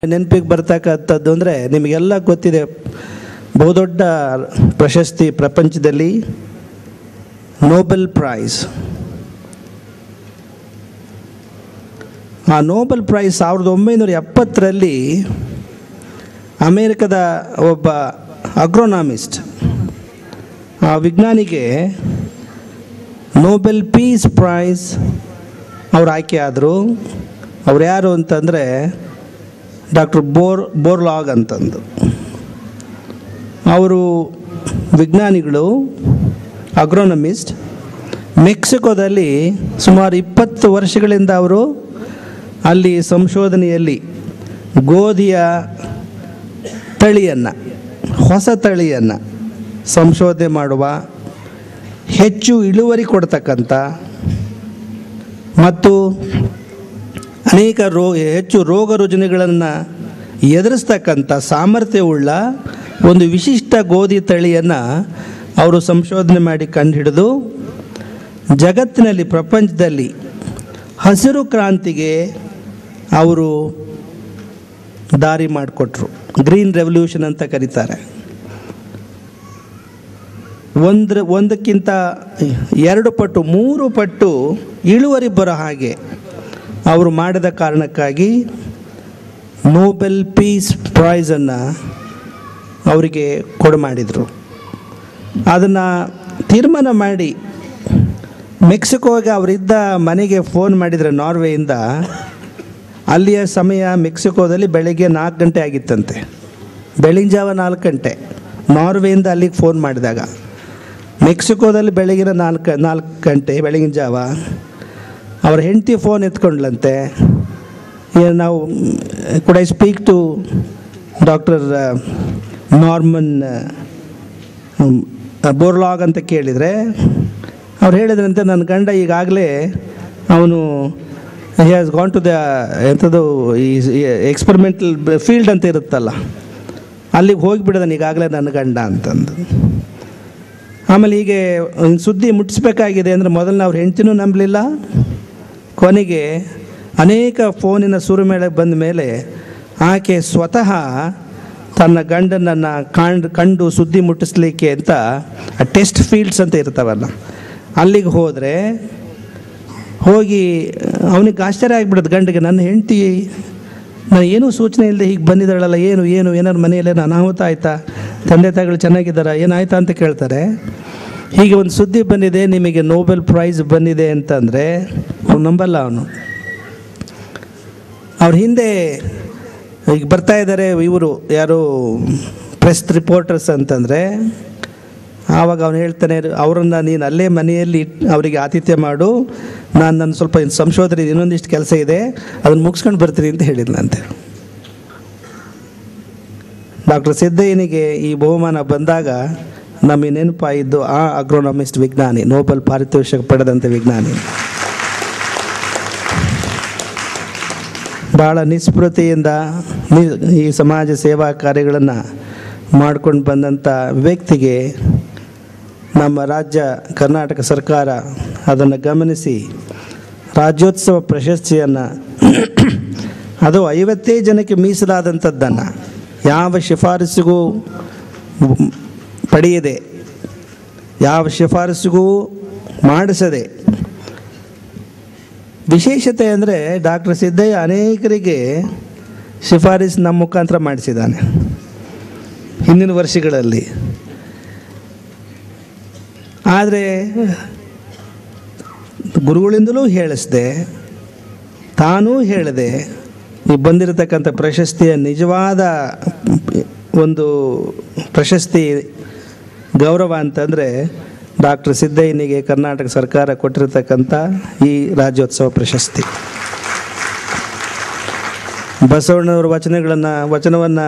ನೆನಪಿಗೆ ಬರ್ತಕ್ಕಂಥದ್ದು ಅಂದರೆ ನಿಮಗೆಲ್ಲ ಗೊತ್ತಿದೆ, ಬಹುದೊಡ್ಡ ಪ್ರಶಸ್ತಿ ಪ್ರಪಂಚದಲ್ಲಿ ನೋಬೆಲ್ ಪ್ರೈಸ್. ಆ ನೋಬೆಲ್ ಪ್ರೈಸ್ 1970ರಲ್ಲಿ ಅಮೇರಿಕದ ಒಬ್ಬ ಅಗ್ರೋನಾಮಿಸ್ಟ್, ಆ ವಿಜ್ಞಾನಿಗೆ ನೋಬೆಲ್ ಪೀಸ್ ಪ್ರೈಸ್ ಅವ್ರು ಆಯ್ಕೆ ಆದರು. ಅವ್ರು ಯಾರು ಅಂತಂದರೆ ಡಾಕ್ಟರ್ ಬೋರ್ಲಾಗ್ ಅಂತಂದು. ಅವರು ವಿಜ್ಞಾನಿಗಳು, ಅಗ್ರೋನಮಿಸ್ಟ್. ಮೆಕ್ಸಿಕೋದಲ್ಲಿ ಸುಮಾರು 20 ವರ್ಷಗಳಿಂದ ಅವರು ಅಲ್ಲಿ ಸಂಶೋಧನೆಯಲ್ಲಿ ಗೋಧಿಯ ತಳಿಯನ್ನು, ಹೊಸ ತಳಿಯನ್ನು ಸಂಶೋಧನೆ ಮಾಡುವ, ಹೆಚ್ಚು ಇಳುವರಿ ಕೊಡ್ತಕ್ಕಂಥ ಮತ್ತು ಅನೇಕ ಹೆಚ್ಚು ರೋಗ ರುಜಿನಗಳನ್ನು ಎದುರಿಸ್ತಕ್ಕಂಥ ಸಾಮರ್ಥ್ಯವುಳ್ಳ ಒಂದು ವಿಶಿಷ್ಟ ಗೋಧಿ ತಳಿಯನ್ನು ಅವರು ಸಂಶೋಧನೆ ಮಾಡಿ ಕಂಡುಹಿಡಿದು ಜಗತ್ತಿನಲ್ಲಿ, ಪ್ರಪಂಚದಲ್ಲಿ ಹಸಿರು ಕ್ರಾಂತಿಗೆ ಅವರು ದಾರಿ ಮಾಡಿಕೊಟ್ರು. ಗ್ರೀನ್ ರೆವಲ್ಯೂಷನ್ ಅಂತ ಕರೀತಾರೆ. ಒಂದಕ್ಕಿಂತ 2 ಪಟ್ಟು 3 ಪಟ್ಟು ಇಳುವರಿ ಬರೋ ಹಾಗೆ ಅವರು ಮಾಡಿದ ಕಾರಣಕ್ಕಾಗಿ ನೋಬೆಲ್ ಪೀಸ್ ಪ್ರೈಸನ್ನು ಅವರಿಗೆ ಕೊಡಮಾಡಿದರು. ಅದನ್ನು ತೀರ್ಮಾನ ಮಾಡಿ ಮೆಕ್ಸಿಕೋಗೆ ಅವರಿದ್ದ ಮನೆಗೆ ಫೋನ್ ಮಾಡಿದರೆ, ನಾರ್ವೆಯಿಂದ. ಅಲ್ಲಿಯ ಸಮಯ ಮೆಕ್ಸಿಕೋದಲ್ಲಿ ಬೆಳಗ್ಗೆ 4 ಗಂಟೆ ಆಗಿತ್ತಂತೆ, ಬೆಳಗಿನ ಜಾವ 4 ಗಂಟೆ. ನಾರ್ವೆಯಿಂದ ಅಲ್ಲಿಗೆ ಫೋನ್ ಮಾಡಿದಾಗ ಮೆಕ್ಸಿಕೋದಲ್ಲಿ ಬೆಳಗಿನ 4 ಗಂಟೆ ಬೆಳಗಿನ ಜಾವ. ಅವ್ರ ಹೆಂಡತಿ ಫೋನ್ ಎತ್ಕೊಂಡ್ಲಂತೆ, ನಾವು could I speak to doctor Norman Borlaug ಅಂತ ಕೇಳಿದರೆ ಅವ್ರು ಹೇಳಿದ್ರಂತೆ, ನನ್ನ ಗಂಡ ಈಗಾಗಲೇ ಅವನು he has gone to the ಎಂಥದ್ದು ಈ ಎಕ್ಸ್ಪರಿಮೆಂಟಲ್ ಫೀಲ್ಡ್ ಅಂತ ಇರುತ್ತಲ್ಲ, ಅಲ್ಲಿಗೆ ಹೋಗಿಬಿಡೋದನ್ನು ಈಗಾಗಲೇ ನನ್ನ ಗಂಡ ಅಂತಂದು. ಆಮೇಲೆ ಹೀಗೆ ಸುದ್ದಿ ಮುಟ್ಟಿಸ್ಬೇಕಾಗಿದೆ ಅಂದರೆ ಮೊದಲನೇ ಅವ್ರ ಹೆಂಡ್ತಿನೂ ನಂಬಲಿಲ್ಲ. ಕೊನೆಗೆ ಅನೇಕ ಫೋನಿನ ಸುರುಮೇಳಕ್ಕೆ ಬಂದ ಮೇಲೆ ಆಕೆ ಸ್ವತಃ ತನ್ನ ಗಂಡನನ್ನು ಕಂಡು ಸುದ್ದಿ ಮುಟ್ಟಿಸ್ಲಿಕ್ಕೆ ಅಂತ ಟೆಸ್ಟ್ ಫೀಲ್ಡ್ಸ್ ಅಂತ ಇರ್ತಾವಲ್ಲ, ಅಲ್ಲಿಗೆ ಹೋಗಿ ಅವನಿಗೆ ಆಶ್ಚರ್ಯ ಆಗಿಬಿಡೋದು ಗಂಡಿಗೆ. ನನ್ನ ಹೆಂಡತಿ ನಾನು ಏನೂ ಸೂಚನೆ ಇಲ್ಲದೆ ಹೀಗೆ ಬಂದಿದ್ದಾಳಲ್ಲ, ಏನಾದ್ರು ಮನೆಯಲ್ಲೇನು ಅನಾಹುತ ಆಯಿತಾ, ತಂದೆ ತಾಯಿಗಳು ಚೆನ್ನಾಗಿದ್ದಾರಾ, ಏನಾಯ್ತಾ ಅಂತ ಕೇಳ್ತಾರೆ. ಹೀಗೆ ಒಂದು ಸುದ್ದಿ ಬಂದಿದೆ, ನಿಮಗೆ ನೋಬೆಲ್ ಪ್ರೈಸ್ ಬಂದಿದೆ ಅಂತಂದರೆ ಅವ್ನು ನಂಬಲ್ಲ. ಅವ್ರ ಹಿಂದೆ ಈಗ ಬರ್ತಾ ಇದ್ದಾರೆ ಇವರು ಯಾರು ಪ್ರೆಸ್ ರಿಪೋರ್ಟರ್ಸ್ ಅಂತಂದರೆ, ಆವಾಗ ಅವನು ಹೇಳ್ತಾನೆ, ಅವರನ್ನು ನೀನು ಅಲ್ಲೇ ಮನೆಯಲ್ಲಿ ಅವರಿಗೆ ಆತಿಥ್ಯ ಮಾಡು, ನನ್ನ ಸ್ವಲ್ಪ ಸಂಶೋಧನೆ ಇನ್ನೊಂದಿಷ್ಟು ಕೆಲಸ ಇದೆ, ಅದನ್ನು ಮುಗಿಸ್ಕೊಂಡು ಬರ್ತೀನಿ ಅಂತ ಹೇಳಿದ್ನಂತೆ. ಡಾಕ್ಟರ್ ಸಿದ್ದಯ್ಯನಿಗೆ ಈ ಬಹುಮಾನ ಬಂದಾಗ ನಮಗೆ ನೆನಪಾಯಿದ್ದು ಆ ಅಗ್ರೋನಮಿಸ್ಟ್ ವಿಜ್ಞಾನಿ, ನೋಬೆಲ್ ಪಾರಿತೋಷಕ ಪಡೆದಂಥ ವಿಜ್ಞಾನಿ. ಭಾಳ ನಿಸ್ಪೃತಿಯಿಂದ ಈ ಸಮಾಜ ಸೇವಾ ಕಾರ್ಯಗಳನ್ನು ಮಾಡ್ಕೊಂಡು ಬಂದಂಥ ವ್ಯಕ್ತಿಗೆ ನಮ್ಮ ರಾಜ್ಯ ಕರ್ನಾಟಕ ಸರ್ಕಾರ ಅದನ್ನು ಗಮನಿಸಿ ರಾಜ್ಯೋತ್ಸವ ಪ್ರಶಸ್ತಿಯನ್ನು, ಅದು 50 ಜನಕ್ಕೆ ಮೀಸಲಾದಂಥದ್ದನ್ನು ಯಾವ ಶಿಫಾರಸಿಗೂ ಪಡೆಯದೆ, ಯಾವ ಶಿಫಾರಸಿಗೂ ಮಾಡಿಸದೆ, ವಿಶೇಷತೆ ಅಂದರೆ ಡಾಕ್ಟರ್ ಸಿದ್ದಯ್ಯ ಅನೇಕರಿಗೆ ಶಿಫಾರಸು ನಮ್ಮ ಮುಖಾಂತರ ಮಾಡಿಸಿದ್ದಾನೆ ಹಿಂದಿನ ವರ್ಷಗಳಲ್ಲಿ. ಆದರೆ ಗುರುಗಳಿಂದಲೂ ಹೇಳಿಸ್ದೆ, ತಾನೂ ಹೇಳಿದೆ, ಈ ಬಂದಿರತಕ್ಕಂಥ ಪ್ರಶಸ್ತಿಯ ನಿಜವಾದ ಒಂದು ಪ್ರಶಸ್ತಿ ಗೌರವ ಅಂತಂದರೆ ಡಾಕ್ಟರ್ ಸಿದ್ದಯ್ಯನಿಗೆ ಕರ್ನಾಟಕ ಸರ್ಕಾರ ಕೊಟ್ಟಿರತಕ್ಕಂಥ ಈ ರಾಜ್ಯೋತ್ಸವ ಪ್ರಶಸ್ತಿ. ಬಸವಣ್ಣನವರ ವಚನವನ್ನು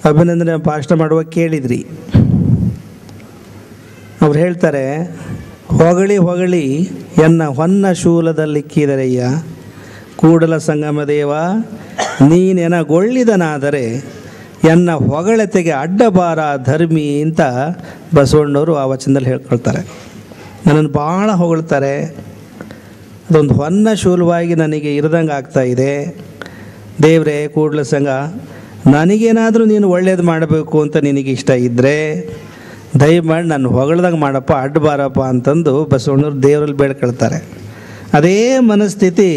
ಅಭಿನಂದನೆ ಭಾಷಣ ಮಾಡುವಾಗ ಕೇಳಿದ್ರಿ. ಅವ್ರು ಹೇಳ್ತಾರೆ, ಹೊಗಳಿ ಹೊಗಳಿ ಎನ್ನ ಹೊನ್ನ ಶೂಲದಲ್ಲಿಕ್ಕಿದರಯ್ಯ ಕೂಡಲ ಸಂಗಮ ದೇವ, ನೀನೆನಗೊಳ್ಳಿದನಾದರೆ ಎನ್ನ ಹೊಗಳತೆಗೆ ಅಡ್ಡಬಾರ ಧರ್ಮಿ ಅಂತ ಬಸವಣ್ಣವರು ಆ ವಚನದಲ್ಲಿ ಹೇಳ್ಕೊಳ್ತಾರೆ. ನನ್ನನ್ನು ಭಾಳ ಹೊಗಳ್ತಾರೆ, ಅದೊಂದು ಹೊನ್ನ ಶೂಲವಾಗಿ ನನಗೆ ಇರದಂಗೆ ಆಗ್ತಾಯಿದೆ. ದೇವರೇ ಕೂಡಲ ಸಂಘ, ನನಗೇನಾದರೂ ನೀನು ಒಳ್ಳೇದು ಮಾಡಬೇಕು ಅಂತ ನಿನಗೆ ಇಷ್ಟ ಇದ್ದರೆ ದಯಮಾಡಿ ನಾನು ಹೊಗಳ್ದಾಗ ಮಾಡಪ್ಪ, ಅಡ್ಡ ಬಾರಪ್ಪ ಅಂತಂದು ಬಸವಣ್ಣವ್ರು ದೇವರಲ್ಲಿ ಬೇಡ್ಕೊಳ್ತಾರೆ. ಅದೇ ಮನಸ್ಥಿತಿ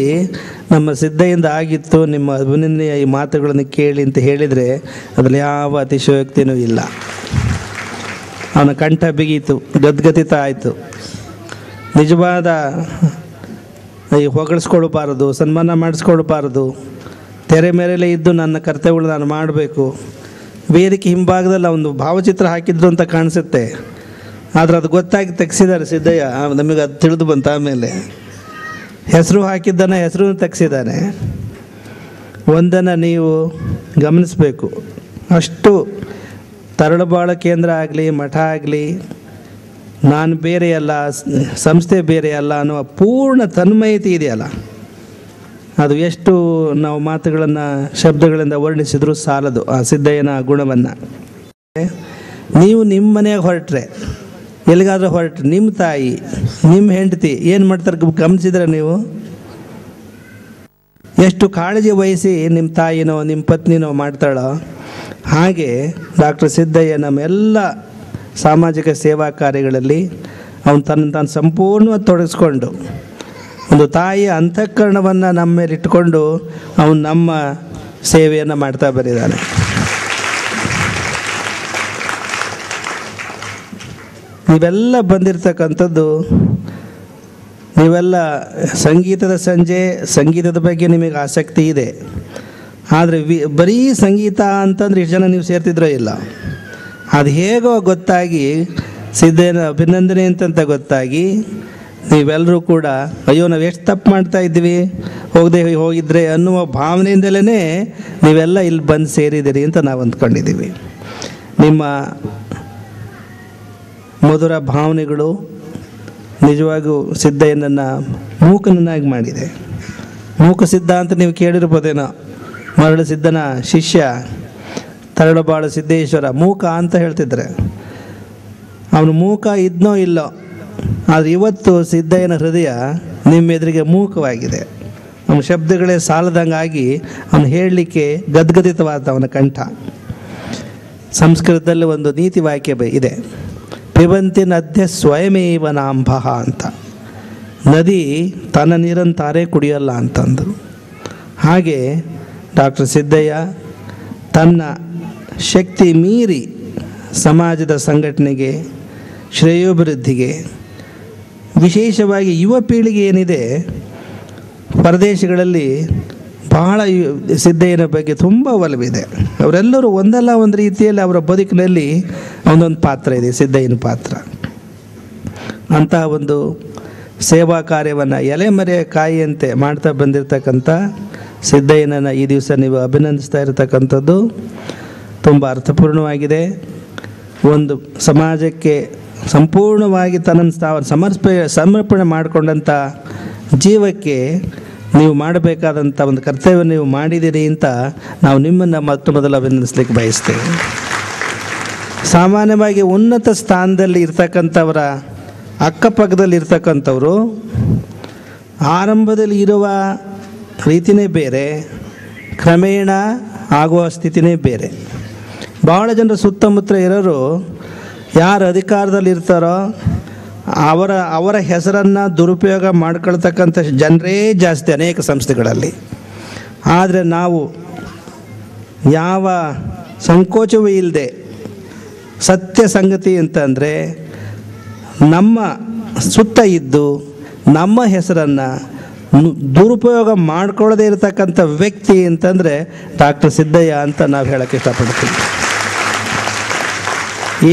ನಮ್ಮ ಸಿದ್ಧಯಿಂದ ಆಗಿತ್ತು. ನಿಮ್ಮ ಅಭಿನಂದನೆಯ ಈ ಮಾತುಗಳನ್ನು ಕೇಳಿ ಅಂತ ಹೇಳಿದರೆ ಅದರಲ್ಲಿ ಯಾವ ಅತಿಶಯೋಕ್ತಿಯೂ ಇಲ್ಲ. ಅವನ ಕಂಠ ಬಿಗೀತು, ಗದ್ಗದಿತ ಆಯಿತು. ನಿಜವಾದ ಈ ಹೊಗಳಿಸ್ಕೊಳ್ಬಾರದು, ಸನ್ಮಾನ ಮಾಡಿಸ್ಕೊಳ್ಬಾರದು, ತೆರೆ ಮೇರೆಲೇ ಇದ್ದು ನನ್ನ ಕರ್ತವ್ಯಗಳು ನಾನು ಮಾಡಬೇಕು. ವೇದಿಕೆ ಹಿಂಭಾಗದಲ್ಲಿ ಒಂದು ಭಾವಚಿತ್ರ ಹಾಕಿದ್ರು ಅಂತ ಕಾಣಿಸುತ್ತೆ, ಆದರೆ ಅದು ಗೊತ್ತಾಗಿ ತೆಗೆಸಿದ್ದಾರೆ ಸಿದ್ದಯ್ಯ. ನಮಗೆ ಅದು ತಿಳಿದು ಬಂತು. ಆಮೇಲೆ ಹೆಸರು ಹಾಕಿದ್ದಾನೆ, ಹೆಸರು ತೆಗೆಸಿದ್ದಾನೆ. ಒಂದನ್ನು ನೀವು ಗಮನಿಸಬೇಕು, ಅಷ್ಟು ತರಳಬಾಳು ಕೇಂದ್ರ ಆಗಲಿ, ಮಠ ಆಗಲಿ, ನಾನು ಬೇರೆ ಅಲ್ಲ, ಸಂಸ್ಥೆ ಬೇರೆ ಅಲ್ಲ ಅನ್ನುವ ಪೂರ್ಣ ತನ್ಮಯತೆ ಇದೆಯಲ್ಲ, ಅದು ಎಷ್ಟು ನಾವು ಮಾತುಗಳನ್ನು ಶಬ್ದಗಳಿಂದ ವರ್ಣಿಸಿದರೂ ಸಾಲದು ಆ ಸಿದ್ದಯ್ಯನ ಗುಣವನ್ನು. ನೀವು ನಿಮ್ಮ ಮನೆಯಾಗ ಹೊರಟ್ರೆ, ಎಲ್ಲಿಗಾದ್ರೂ ಹೊರಟ್ರೆ, ನಿಮ್ಮ ತಾಯಿ, ನಿಮ್ಮ ಹೆಂಡತಿ ಏನು ಮಾಡ್ತಾರೆ ಗಮನಿಸಿದ್ರೆ ನೀವು? ಎಷ್ಟು ಕಾಳಜಿ ವಹಿಸಿ ನಿಮ್ಮ ತಾಯಿನೋ ನಿಮ್ಮ ಪತ್ನಿನೋ ಮಾಡ್ತಾಳೋ, ಹಾಗೆ ಡಾಕ್ಟರ್ ಸಿದ್ದಯ್ಯ ನಮ್ಮೆಲ್ಲ ಸಾಮಾಜಿಕ ಸೇವಾ ಕಾರ್ಯಗಳಲ್ಲಿ ಅವನು ತಾನು ಸಂಪೂರ್ಣವಾಗಿ ತೊಡಗಿಸ್ಕೊಂಡು ಒಂದು ತಾಯಿಯ ಅಂತಃಕರಣವನ್ನು ನಮ್ಮ ಮೇಲೆ ಇಟ್ಕೊಂಡು ಅವನು ನಮ್ಮ ಸೇವೆಯನ್ನು ಮಾಡ್ತಾ ಬಂದಿದ್ದಾನೆ. ನೀವೆಲ್ಲ ಬಂದಿರತಕ್ಕಂಥದ್ದು, ನೀವೆಲ್ಲ ಸಂಗೀತದ ಸಂಜೆ, ಸಂಗೀತದ ಬಗ್ಗೆ ನಿಮಗೆ ಆಸಕ್ತಿ ಇದೆ. ಆದರೆ ಬರೀ ಸಂಗೀತ ಅಂತಂದ್ರೆ ಇಷ್ಟು ಜನ ನೀವು ಸೇರ್ತಿದ್ರೋ ಇಲ್ಲ. ಅದು ಹೇಗೋ ಗೊತ್ತಾಗಿ, ಸಿದ್ಧನ ಅಭಿನಂದನೆ ಅಂತಂತ ಗೊತ್ತಾಗಿ ನೀವೆಲ್ಲರೂ ಕೂಡ ಅಯ್ಯೋ ನಾವು ಎಷ್ಟು ತಪ್ಪು ಮಾಡ್ತಾ ಇದ್ವಿ ಹೋಗಿದ್ರೆ ಅನ್ನುವ ಭಾವನೆಯಿಂದಲೇ ನೀವೆಲ್ಲ ಇಲ್ಲಿ ಬಂದು ಸೇರಿದ್ದೀರಿ ಅಂತ ನಾವು ಅಂದ್ಕೊಂಡಿದ್ದೀವಿ. ನಿಮ್ಮ ಮಧುರ ಭಾವನೆಗಳು ನಿಜವಾಗೂ ಸಿದ್ದಯ್ಯನನ್ನು ಮೂಕನನ್ನಾಗಿ ಮಾಡಿದೆ. ಮೂಕ ಸಿದ್ಧ ಅಂತ ನೀವು ಕೇಳಿರ್ಬೋದೇನೋ. ಮರಳು ಸಿದ್ಧನ ಶಿಷ್ಯ ತರಳಬಾಳು ಸಿದ್ದೇಶ್ವರ ಮೂಕ ಅಂತ ಹೇಳ್ತಿದ್ರೆ, ಅವನು ಮೂಕ ಇದ್ನೋ ಇಲ್ಲೋ, ಆದರೆ ಇವತ್ತು ಸಿದ್ದಯ್ಯನ ಹೃದಯ ನಿಮ್ಮ ಎದುರಿಗೆ ಮೂಕವಾಗಿದೆ. ಅವನ ಶಬ್ದಗಳೇ ಸಾಲದಂಗಾಗಿ ಅವನು ಹೇಳಲಿಕ್ಕೆ ಗದ್ಗದಿತವಾದ ಅವನ ಕಂಠ. ಸಂಸ್ಕೃತದಲ್ಲಿ ಒಂದು ನೀತಿ ವಾಕ್ಯ ಇದೆ, ಪಿಬಂತಿ ನದ್ಯ ಸ್ವಯಮೇವ ನಾಂಭಃ ಅಂತ. ನದಿ ತನ್ನ ನೀರನ್ನು ತಾರೇ ಕುಡಿಯಲ್ಲ ಅಂತಂದು. ಹಾಗೆ ಡಾಕ್ಟರ್ ಸಿದ್ದಯ್ಯ ತನ್ನ ಶಕ್ತಿ ಮೀರಿ ಸಮಾಜದ ಸಂಘಟನೆಗೆ, ಶ್ರೇಯೋಭಿವೃದ್ಧಿಗೆ, ವಿಶೇಷವಾಗಿ ಯುವ ಪೀಳಿಗೆ ಏನಿದೆ ಪರದೇಶಗಳಲ್ಲಿ ಬಹಳ ಸಿದ್ದಯ್ಯನ ಬಗ್ಗೆ ತುಂಬ ಒಲವಿದೆ. ಅವರೆಲ್ಲರೂ ಒಂದಲ್ಲ ಒಂದು ರೀತಿಯಲ್ಲಿ ಅವರ ಬದುಕಿನಲ್ಲಿ ಒಂದೊಂದು ಪಾತ್ರ ಇದೆ, ಸಿದ್ದಯ್ಯನ ಪಾತ್ರ. ಅಂತಹ ಒಂದು ಸೇವಾ ಕಾರ್ಯವನ್ನು ಎಲೆಮರೆಯ ಕಾಯಿಯಂತೆ ಮಾಡ್ತಾ ಬಂದಿರತಕ್ಕಂಥ ಸಿದ್ದಯ್ಯನನ್ನು ಈ ದಿವಸ ನೀವು ಅಭಿನಂದಿಸ್ತಾ ಇರತಕ್ಕಂಥದ್ದು ತುಂಬ ಅರ್ಥಪೂರ್ಣವಾಗಿದೆ. ಒಂದು ಸಮಾಜಕ್ಕೆ ಸಂಪೂರ್ಣವಾಗಿ ತನ್ನನ್ನು ಸಮರ್ಪಣೆ ಮಾಡಿಕೊಂಡಂಥ ಜೀವಕ್ಕೆ ನೀವು ಮಾಡಬೇಕಾದಂಥ ಒಂದು ಕರ್ತವ್ಯ ನೀವು ಮಾಡಿದ್ದೀರಿ ಅಂತ ನಾವು ನಿಮ್ಮನ್ನು ಮೊದಲು ಅಭಿನಂದಿಸ್ಲಿಕ್ಕೆ ಬಯಸ್ತೇವೆ. ಸಾಮಾನ್ಯವಾಗಿ ಉನ್ನತ ಸ್ಥಾನದಲ್ಲಿ ಇರ್ತಕ್ಕಂಥವರ ಅಕ್ಕಪಕ್ಕದಲ್ಲಿ ಇರ್ತಕ್ಕಂಥವರು ಆರಂಭದಲ್ಲಿ ಇರುವ ರೀತಿಯೇ ಬೇರೆ, ಕ್ರಮೇಣ ಆಗುವ ಸ್ಥಿತಿನೇ ಬೇರೆ. ಭಾಳ ಜನರು ಸುತ್ತಮುತ್ತ ಇರೋರು ಯಾರು ಅಧಿಕಾರದಲ್ಲಿ ಇರ್ತಾರೋ ಅವರ ಹೆಸರನ್ನು ದುರುಪಯೋಗ ಮಾಡ್ಕೊಳ್ತಕ್ಕಂಥ ಜನರೇ ಜಾಸ್ತಿ ಅನೇಕ ಸಂಸ್ಥೆಗಳಲ್ಲಿ. ಆದರೆ ನಾವು ಯಾವ ಸಂಕೋಚವೂ ಇಲ್ಲದೆ, ಸತ್ಯ ಸಂಗತಿ ಅಂತಂದರೆ ನಮ್ಮ ಸುತ್ತ ಇದ್ದು ನಮ್ಮ ಹೆಸರನ್ನು ದುರುಪಯೋಗ ಮಾಡ್ಕೊಳ್ಳದೇ ಇರತಕ್ಕಂಥ ವ್ಯಕ್ತಿ ಅಂತಂದರೆ ಡಾಕ್ಟರ್ ಸಿದ್ದಯ್ಯ ಅಂತ ನಾವು ಹೇಳೋಕ್ಕೆ ಇಷ್ಟಪಡ್ತೀವಿ.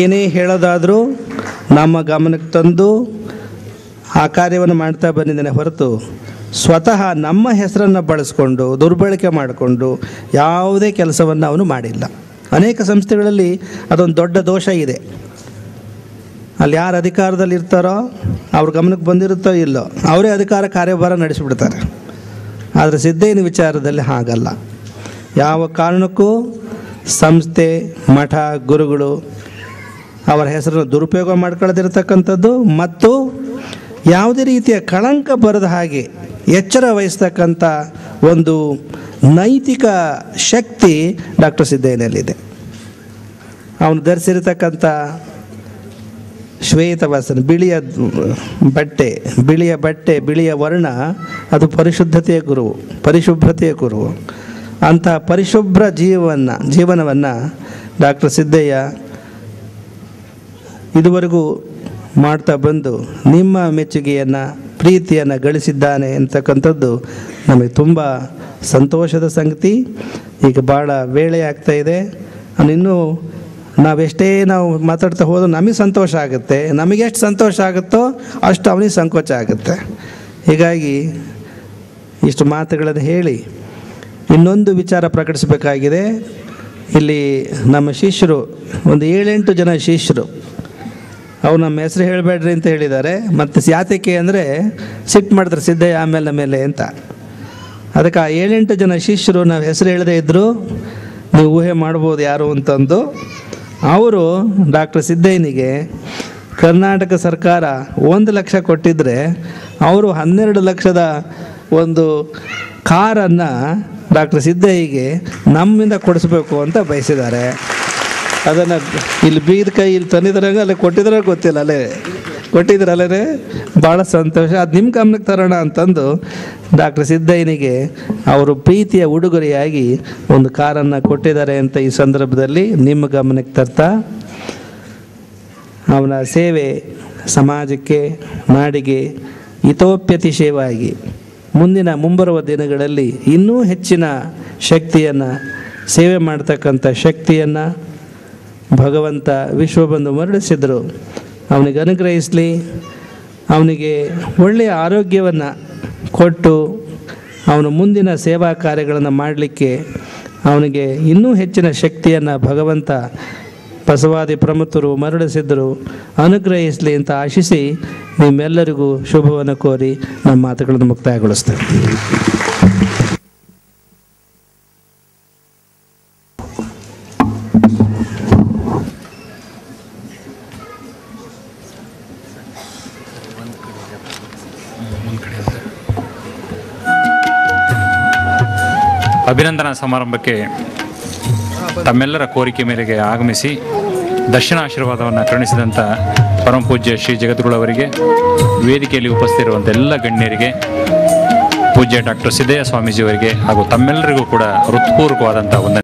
ಏನೇ ಹೇಳೋದಾದರೂ ನಮ್ಮ ಗಮನಕ್ಕೆ ತಂದು ಆ ಕಾರ್ಯವನ್ನು ಮಾಡ್ತಾ ಬಂದಿದ್ದೇನೆ ಹೊರತು ಸ್ವತಃ ನಮ್ಮ ಹೆಸರನ್ನು ಬಳಸ್ಕೊಂಡು ದುರ್ಬಳಕೆ ಮಾಡಿಕೊಂಡು ಯಾವುದೇ ಕೆಲಸವನ್ನು ಅವನು ಮಾಡಿಲ್ಲ. ಅನೇಕ ಸಂಸ್ಥೆಗಳಲ್ಲಿ ಅದೊಂದು ದೊಡ್ಡ ದೋಷ ಇದೆ. ಅಲ್ಲಿ ಯಾರು ಅಧಿಕಾರದಲ್ಲಿ ಇರ್ತಾರೋ ಅವ್ರ ಗಮನಕ್ಕೆ ಬಂದಿರುತ್ತೋ ಇಲ್ಲೋ ಅವರೇ ಅಧಿಕಾರ ಕಾರ್ಯಭಾರ ನಡೆಸಿಬಿಡ್ತಾರೆ. ಆದರೆ ಸಿದ್ದಯ್ಯನ ವಿಚಾರದಲ್ಲಿ ಹಾಗಲ್ಲ. ಯಾವ ಕಾರಣಕ್ಕೂ ಸಂಸ್ಥೆ, ಮಠ, ಗುರುಗಳು ಅವರ ಹೆಸರನ್ನು ದುರುಪಯೋಗ ಮಾಡ್ಕೊಳ್ಳದಿರತಕ್ಕಂಥದ್ದು ಮತ್ತು ಯಾವುದೇ ರೀತಿಯ ಕಳಂಕ ಬರದ ಹಾಗೆ ಎಚ್ಚರ ವಹಿಸ್ತಕ್ಕಂಥ ಒಂದು ನೈತಿಕ ಶಕ್ತಿ ಡಾಕ್ಟರ್ ಸಿದ್ದಯ್ಯನಲ್ಲಿದೆ. ಅವನು ಧರಿಸಿರ್ತಕ್ಕಂಥ ಶ್ವೇತವಾಸನ ಬಿಳಿಯ ಬಟ್ಟೆ ಬಿಳಿಯ ವರ್ಣ, ಅದು ಪರಿಶುದ್ಧತೆಯ ಗುರುವು, ಪರಿಶುಭ್ರತೆಯ ಗುರುವು. ಅಂತಹ ಪರಿಶುಭ್ರ ಜೀವನವನ್ನು ಡಾಕ್ಟರ್ ಸಿದ್ದಯ್ಯ ಇದುವರೆಗೂ ಮಾಡ್ತಾ ಬಂದು ನಿಮ್ಮ ಮೆಚ್ಚುಗೆಯನ್ನು, ಪ್ರೀತಿಯನ್ನು ಗಳಿಸಿದ್ದಾನೆ ಅಂತಕ್ಕಂಥದ್ದು ನಮಗೆ ತುಂಬ ಸಂತೋಷದ ಸಂಗತಿ. ಈಗ ಭಾಳ ವೇಳೆ ಆಗ್ತಾ ಇದೆ. ಇನ್ನೂ ನಾವು ಮಾತಾಡ್ತಾ ಹೋದ್ರೆ ನಮಗೆ ಸಂತೋಷ ಆಗುತ್ತೆ. ನಮಗೆಷ್ಟು ಸಂತೋಷ ಆಗುತ್ತೋ ಅಷ್ಟು ಅವನಿಗೆ ಸಂಕೋಚ ಆಗುತ್ತೆ. ಹೀಗಾಗಿ ಇಷ್ಟು ಮಾತುಗಳನ್ನು ಹೇಳಿ ಇನ್ನೊಂದು ವಿಚಾರ ಪ್ರಕಟಿಸಬೇಕಾಗಿದೆ. ಇಲ್ಲಿ ನಮ್ಮ ಶಿಷ್ಯರು ಒಂದು 7-8 ಜನ ಶಿಷ್ಯರು, ಅವ್ರು ನಮ್ಮ ಹೆಸರು ಹೇಳಬೇಡ್ರಿ ಅಂತ ಹೇಳಿದ್ದಾರೆ. ಮತ್ತು ಯಾತಕ್ಕೆ ಅಂದರೆ ಸಿಟ್ಟು ಮಾಡ್ತಾರೆ ಸಿದ್ದಯ್ಯ ಆಮೇಲೆ ಅಂತ. ಅದಕ್ಕೆ ಆ 7-8 ಜನ ಶಿಷ್ಯರು ನಾವು ಹೆಸರು ಹೇಳದೇ ಇದ್ದರು ನೀವು ಊಹೆ ಮಾಡ್ಬೋದು ಯಾರು ಅಂತಂದು. ಅವರು ಡಾಕ್ಟರ್ ಸಿದ್ದಯ್ಯನಿಗೆ ಕರ್ನಾಟಕ ಸರ್ಕಾರ 1 ಲಕ್ಷ ಕೊಟ್ಟಿದ್ದರೆ ಅವರು 12 ಲಕ್ಷದ ಒಂದು ಕಾರನ್ನು ಡಾಕ್ಟರ್ ಸಿದ್ದಯ್ಯಗೆ ನಮ್ಮಿಂದ ಕೊಡಿಸ್ಬೇಕು ಅಂತ ಬಯಸಿದ್ದಾರೆ. ಅದನ್ನು ಇಲ್ಲಿ ಬೀದ ಕೈ ಇಲ್ಲಿ ತಂದಿದ್ರಾಗ ಅಲ್ಲಿ ಕೊಟ್ಟಿದ್ರೆ ಗೊತ್ತಿಲ್ಲ, ಕೊಟ್ಟಿದ್ರಲ್ಲೇ ಭಾಳ ಸಂತೋಷ. ಅದು ನಿಮ್ಮ ಗಮನಕ್ಕೆ ತರೋಣ ಅಂತಂದು ಡಾಕ್ಟರ್ ಸಿದ್ದಯ್ಯನಿಗೆ ಅವರು ಪ್ರೀತಿಯ ಉಡುಗೊರೆಯಾಗಿ ಒಂದು ಕಾರನ್ನು ಕೊಟ್ಟಿದ್ದಾರೆ ಅಂತ ಈ ಸಂದರ್ಭದಲ್ಲಿ ನಿಮ್ಮ ಗಮನಕ್ಕೆ ತರ್ತಾ, ಅವನ ಸೇವೆ ಸಮಾಜಕ್ಕೆ, ನಾಡಿಗೆ ಹಿತೋಪ್ಯತಿಶಯವಾಗಿ ಮುಂಬರುವ ದಿನಗಳಲ್ಲಿ ಇನ್ನೂ ಹೆಚ್ಚಿನ ಶಕ್ತಿಯನ್ನು, ಸೇವೆ ಮಾಡ್ತಕ್ಕಂಥ ಶಕ್ತಿಯನ್ನು ಭಗವಂತ ವಿಶ್ವಬಂಧು ಮರಳಿಸಿದರು ಅವನಿಗೆ ಅನುಗ್ರಹಿಸಲಿ. ಅವನಿಗೆ ಒಳ್ಳೆಯ ಆರೋಗ್ಯವನ್ನು ಕೊಟ್ಟು ಅವನು ಮುಂದಿನ ಸೇವಾ ಕಾರ್ಯಗಳನ್ನು ಮಾಡಲಿಕ್ಕೆ ಅವನಿಗೆ ಇನ್ನೂ ಹೆಚ್ಚಿನ ಶಕ್ತಿಯನ್ನು ಭಗವಂತ ಬಸವಾದಿ ಪ್ರಮುಖರು ಮರಳಿಸಿದ್ದರು ಅನುಗ್ರಹಿಸಲಿ ಅಂತ ಆಶಿಸಿ ನಿಮ್ಮೆಲ್ಲರಿಗೂ ಶುಭವನ್ನು ಕೋರಿ ನಮ್ಮ ಮಾತುಗಳನ್ನು ಮುಕ್ತಾಯಗೊಳಿಸ್ತೇವೆ. ಅಭಿನಂದನಾ ಸಮಾರಂಭಕ್ಕೆ ತಮ್ಮೆಲ್ಲರ ಕೋರಿಕೆ ಮೇರೆಗೆ ಆಗಮಿಸಿ ದರ್ಶನಾಶೀರ್ವಾದವನ್ನು ಕರುಣಿಸಿದಂಥ ಪರಮ ಪೂಜ್ಯ ಶ್ರೀ ಜಗದ್ಗುರುವರಿಗೆ, ವೇದಿಕೆಯಲ್ಲಿ ಉಪಸ್ಥಿತಿರುವಂಥ ಎಲ್ಲ ಗಣ್ಯರಿಗೆ, ಪೂಜ್ಯ ಡಾಕ್ಟರ್ ಸಿದ್ದಯ್ಯ ಸ್ವಾಮೀಜಿಯವರಿಗೆ ಹಾಗೂ ತಮ್ಮೆಲ್ಲರಿಗೂ ಕೂಡ ಹೃತ್ಪೂರ್ವಕವಾದಂಥ ವಂದನೆ.